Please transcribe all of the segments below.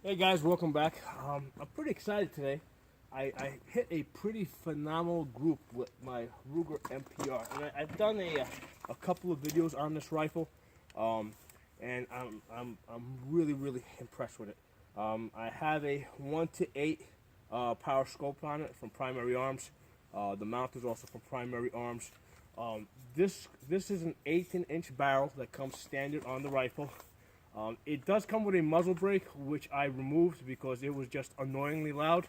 Hey guys, welcome back. I'm pretty excited today. I hit a pretty phenomenal group with my Ruger MPR, and I've done a couple of videos on this rifle, and I'm really impressed with it. I have a 1:8 power scope on it from Primary Arms. The mount is also from Primary Arms. This is an 18-inch barrel that comes standard on the rifle. It does come with a muzzle brake, which I removed because it was just annoyingly loud.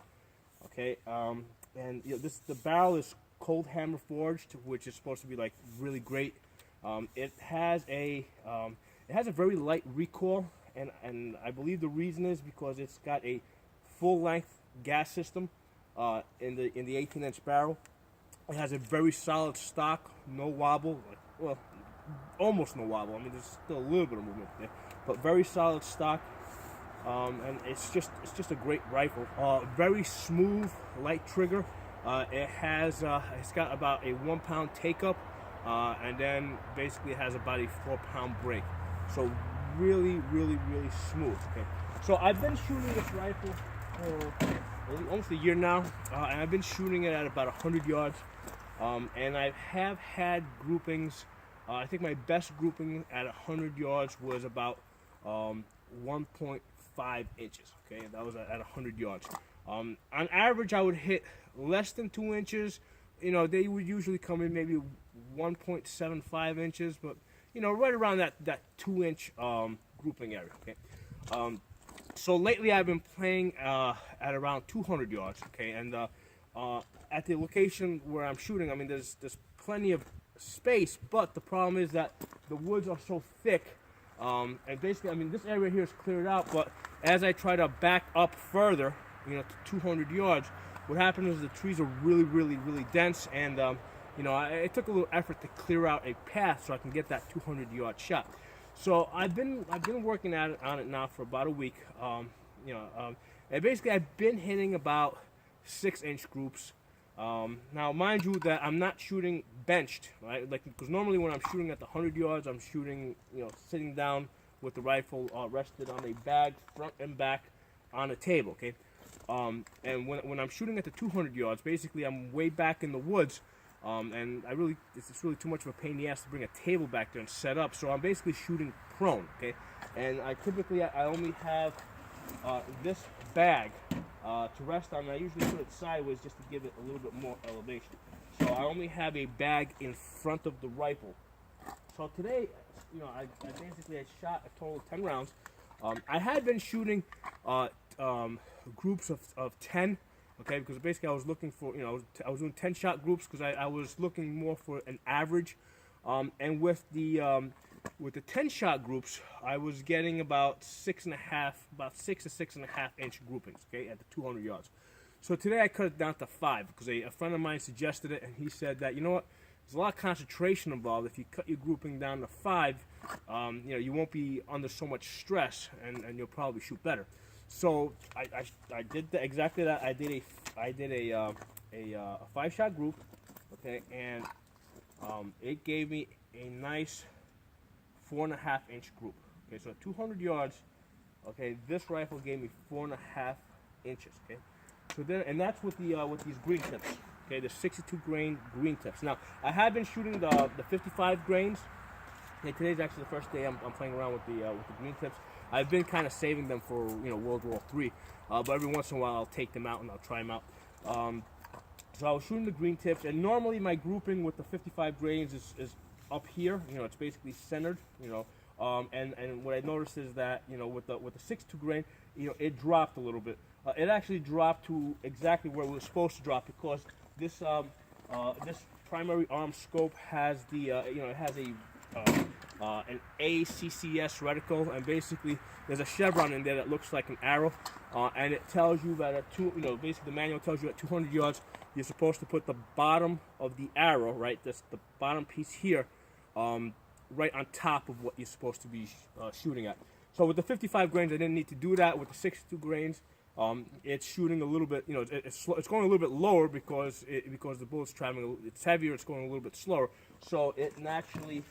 Okay, and the barrel is cold hammer forged, which is supposed to be like really great. It has a very light recoil, and I believe the reason is because it's got a full length gas system in the 18-inch barrel. It has a very solid stock, no wobble. Well, almost no wobble. I mean, there's still a little bit of movement there, but very solid stock. And it's just a great rifle. Very smooth, light trigger. It's got about a 1 pound take up, and then basically it has about a 4 pound break. So really smooth. Okay. So I've been shooting this rifle for almost a year now, and I've been shooting it at about 100 yards. And I have had groupings. I think my best grouping at 100 yards was about 1.5 inches. Okay, that was at 100 yards. On average, I would hit less than 2 inches. You know, they would usually come in maybe 1.75 inches, but you know, right around that 2 inch grouping area. Okay. So lately, I've been playing at around 200 yards. Okay, and at the location where I'm shooting, I mean, there's plenty of space, but the problem is that the woods are so thick, and basically, I mean, this area here is cleared out, but as I try to back up further, you know, to 200 yards, what happens is the trees are really dense, and you know, it took a little effort to clear out a path so I can get that 200-yard shot. So I've been working on it now for about a week. And basically I've been hitting about 6-inch groups. Now, mind you, that I'm not shooting benched, right? Like, because normally when I'm shooting at the 100 yards, I'm shooting, you know, sitting down with the rifle rested on a bag, front and back, on a table. Okay. And when I'm shooting at the 200 yards, basically I'm way back in the woods. And it's really too much of a pain in the ass to bring a table back there and set up. So I'm basically shooting prone, okay? And I only have this bag to rest on. I usually put it sideways just to give it a little bit more elevation. So I only have a bag in front of the rifle. So today, you know, I shot a total of 10 rounds. I had been shooting groups of 10. Okay, because basically I was looking for, you know, I was doing 10-shot groups because I was looking more for an average, and with the 10-shot groups, I was getting about 6 to 6.5 inch groupings. Okay, at the 200 yards. So today I cut it down to 5 because a friend of mine suggested it, and he said that, you know what, there's a lot of concentration involved. If you cut your grouping down to 5, you know, you won't be under so much stress, and you'll probably shoot better. So I did exactly that. I did a 5-shot group, okay, and it gave me a nice 4.5 inch group. Okay, so at 200 yards, okay, this rifle gave me 4.5 inches. Okay, so then, and that's with these green tips. Okay, the 62 grain green tips. Now I have been shooting the 55 grains. Okay, today's actually the first day I'm playing around with the green tips. I've been kind of saving them for, you know, World War III, but every once in a while I'll take them out and I'll try them out. So I was shooting the green tips, and normally my grouping with the 55 grains is up here. You know, it's basically centered. You know, and what I noticed is that, you know, with the 62 grain, you know, it dropped a little bit. It actually dropped to exactly where it was supposed to drop because this Primary Arms scope has the you know, it has an ACCS reticle, and basically there's a chevron in there that looks like an arrow, and it tells you that basically the manual tells you at 200 yards you're supposed to put the bottom of the arrow, right, the bottom piece here, right on top of what you're supposed to be shooting at. So with the 55 grains, I didn't need to do that. With the 62 grains, it's shooting a little bit, you know, it's going a little bit lower because the bullet's traveling. It's heavier. It's going a little bit slower, so it naturally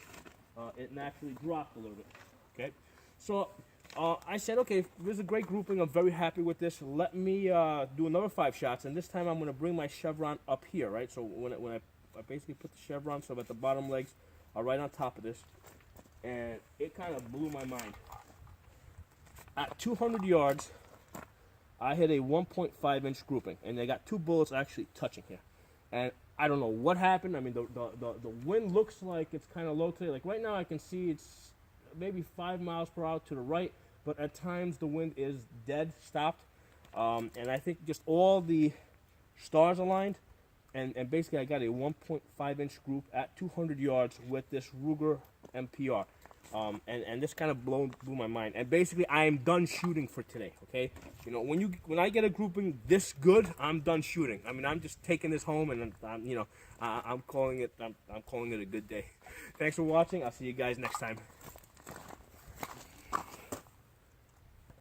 dropped a little bit. Okay, so I said, okay, this is a great grouping. I'm very happy with this. Let me do another 5 shots, and this time I'm going to bring my chevron up here, right? So when I basically put the chevron, so that the bottom legs are right on top of this, and it kind of blew my mind. At 200 yards, I hit a 1.5-inch grouping, and they got 2 bullets actually touching here. And I don't know what happened. I mean, the wind looks like it's kind of low today. Like right now, I can see it's maybe 5 miles per hour to the right, but at times the wind is dead, stopped. And I think just all the stars aligned, and basically I got a 1.5-inch group at 200 yards with this Ruger MPR. And this kind of blew my mind. And basically, I am done shooting for today. Okay, you know, when I get a grouping this good, I'm done shooting. I mean, I'm just taking this home, and I'm calling it a good day. Thanks for watching. I'll see you guys next time.